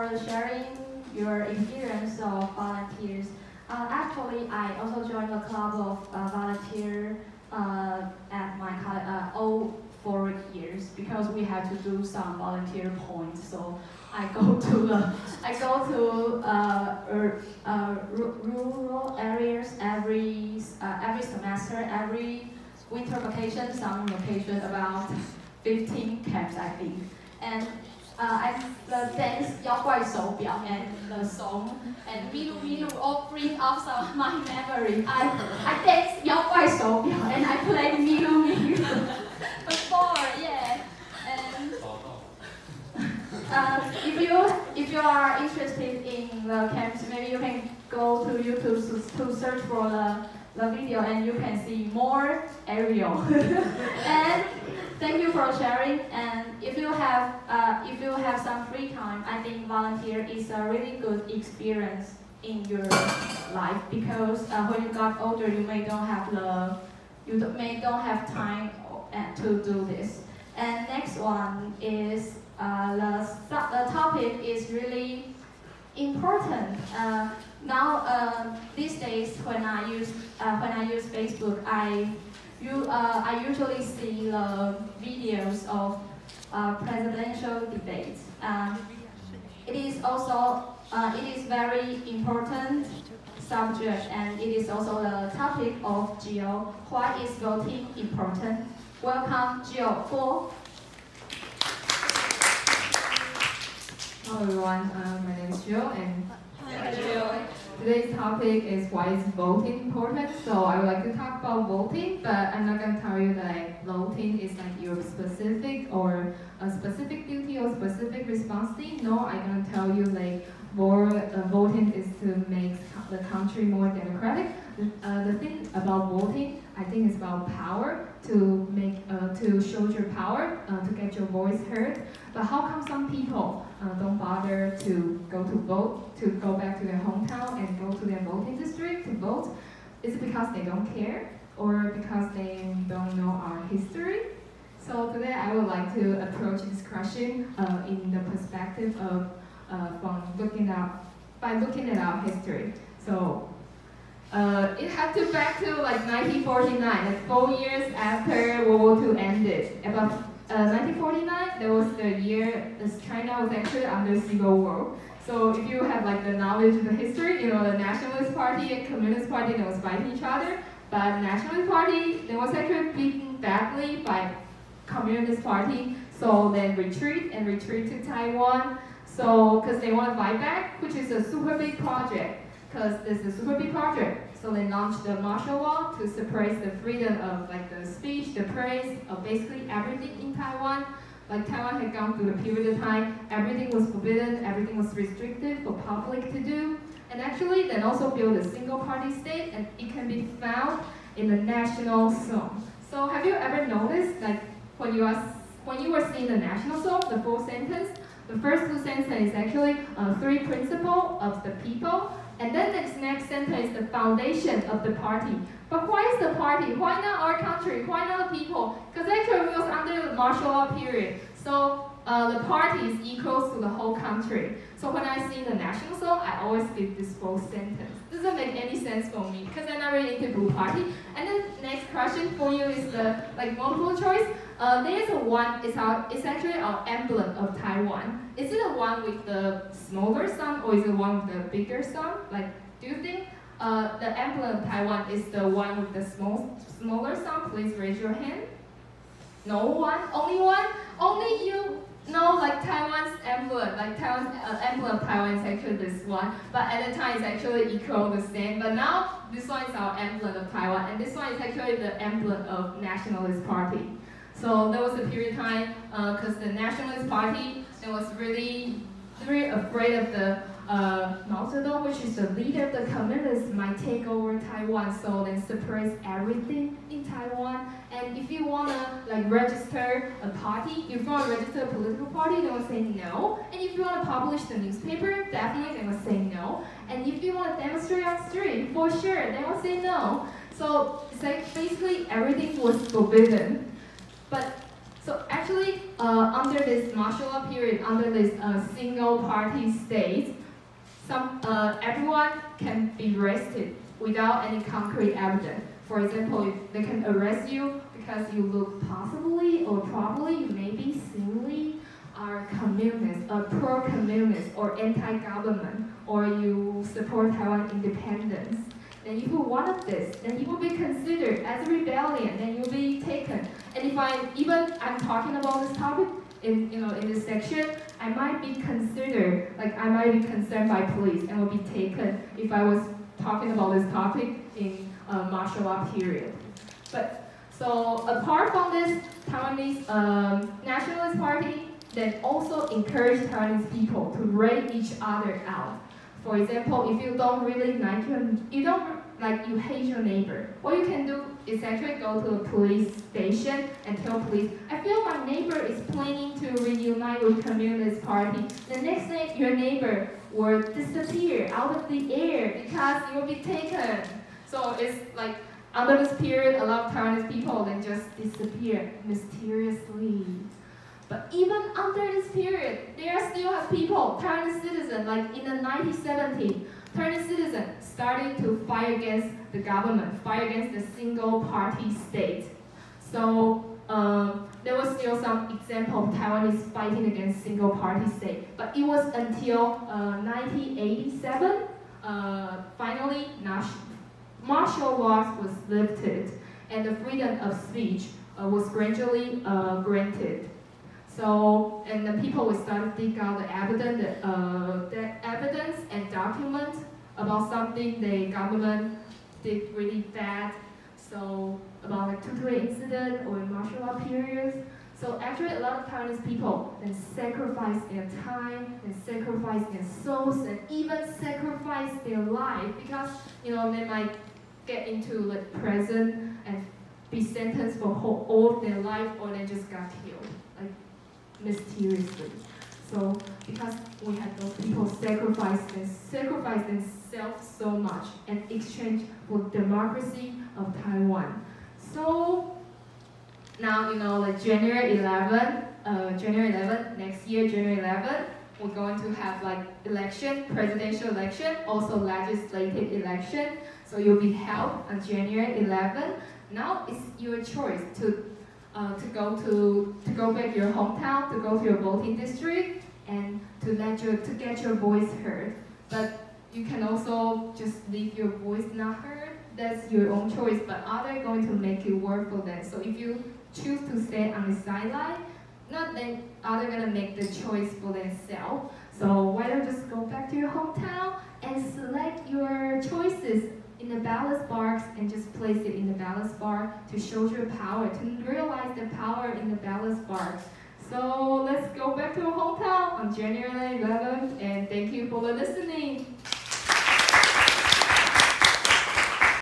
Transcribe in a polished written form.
for sharing your experience of volunteers. Actually, I also joined a club of volunteer at my college all 4 years because we had to do some volunteer points. So I go to rural areas every semester, every winter vacation, summer vacation, about 15 camps I think. And the dance 妖怪手表 and the song and Milu Milu all bring up some of my memory. I dance 妖怪手表 and I played Milu Milu before, yeah. And if you are interested in the camps, maybe you can go to YouTube to search for the video and you can see more aerial. And thank you for sharing. And if you have some free time, I think volunteer is a really good experience in your life because when you got older, you may don't have time to do this. And next one is the topic is really important. Now these days when I use Facebook, I usually see the videos of presidential debates. It is very important subject, and it is also the topic of Gio. Why is voting important? Welcome, Gio. 4. Hello everyone, my name is Jill, and Hi, Jill. Today's topic is why is voting important. So I would like to talk about voting, but I'm not going to tell you that voting is like your specific or a specific duty or specific responsibility. No, I'm going to tell you like voting is to make the country more democratic. The thing about voting, I think, is about power, to show your power, to get your voice heard. But how come some people don't bother to go to vote, to go back to their hometown and go to their voting district to vote? Is it because they don't care, or because they don't know our history? So today I would like to approach this question in the perspective of looking at our history. So it had to back to like 1949, like 4 years after World War II ended. About 1949, that was the year as China was actually under Civil War. So if you have like the knowledge of the history, you know the Nationalist Party and Communist Party, they was fighting each other. But Nationalist Party, they was actually beaten badly by Communist Party. So then retreat to Taiwan. So because they want to fight back, which is a super big project. Because this is a super big project. So they launched the martial law to suppress the freedom of like the speech, the praise, of basically everything in Taiwan. Like Taiwan had gone through a period of time, everything was forbidden, everything was restricted for public to do. And actually, then also built a single party state, and it can be found in the national song. So have you ever noticed, like when you were seeing the national song, the full sentence, the first 2 sentences is actually 3 principles of the people. And then the next sentence is the foundation of the party. But why is the party? Why not our country? Why not the people? Because actually it was under the martial law period. So the party is equal to the whole country. So when I sing the national song, I always give this full sentence. Doesn't make any sense for me because I'm not really into Blue Party. And then next question for you is the multiple choice. There's a one. It's actually our emblem of Taiwan. Is it the one with the smaller sun or is it the one with the bigger sun? Like, do you think the emblem of Taiwan is the one with the smaller sun? Please raise your hand. No one? Only one? Only you? No, like Taiwan's emblem, emblem of Taiwan is actually this one, but at the time it's actually equal the same. But now this one is our emblem of Taiwan, and this one is actually the emblem of Nationalist Party. So there was a period of time because the Nationalist Party was really afraid of the Mao Zedong, which is the leader of the communists, might take over Taiwan, so then suppress everything in Taiwan. And if you want to register a party, if you want to register a political party, they will say no. And if you want to publish the newspaper, definitely they will say no. And if you want to demonstrate on the street, for sure, they will say no. So it's like basically everything was forbidden. But So actually, under this martial law period, under this single-party state, everyone can be arrested without any concrete evidence. For example, they can arrest you because you look possibly or probably, maybe seemingly, are communist, or pro-communist, or anti-government, or you support Taiwan independence. Then if you wanted this, then you will be considered as a rebellion, then you'll be taken. And if I'm talking about this topic in this section, I might be considered, I might be concerned by police and will be taken if I was talking about this topic in martial law period. But so apart from this, Taiwanese Nationalist Party then also encourage Taiwanese people to rate each other out. For example, if you don't really you hate your neighbor, what you can do is actually go to a police station and tell police, I feel my neighbor is planning to reunite with Communist Party. The next day, your neighbor will disappear out of the air because you will be taken. So it's like, under this period, a lot of Taiwanese people then just disappear mysteriously. But even under this period, there still have people, Taiwanese citizens, like in the 1970s, Taiwanese citizens started to fight against the government, fight against the single-party state. So there was still some example of Taiwanese fighting against single-party state. But it was until 1987, finally, martial law was lifted, and the freedom of speech was gradually granted. So, and the people would start to dig out the evidence and documents about something the government did really bad. So, about like Tutui incident or martial law periods. So actually a lot of Taiwanese people then sacrifice their time, and sacrifice their souls, and even sacrifice their life because they might get into like prison and be sentenced for all of their life, or they just got killed like mysteriously. So because we had those people sacrifice themselves so much in exchange for democracy of Taiwan. So now like January 11, next year January 11, we're going to have like election, presidential election, also legislative election. So you'll be held on January 11. Now it's your choice to go back to your hometown, to go to your voting district, and to get your voice heard. But you can also just leave your voice not heard. That's your own choice. But others are going to make you work for that. So if you choose to stay on the sideline, then others are gonna make the choice for themselves. So why don't you just go back to your hometown and select your choices in the ballot box and just place it in the ballot box to show your power, to realize the power in the ballot box. So let's go back to our hometown on January 11th, and thank you for listening.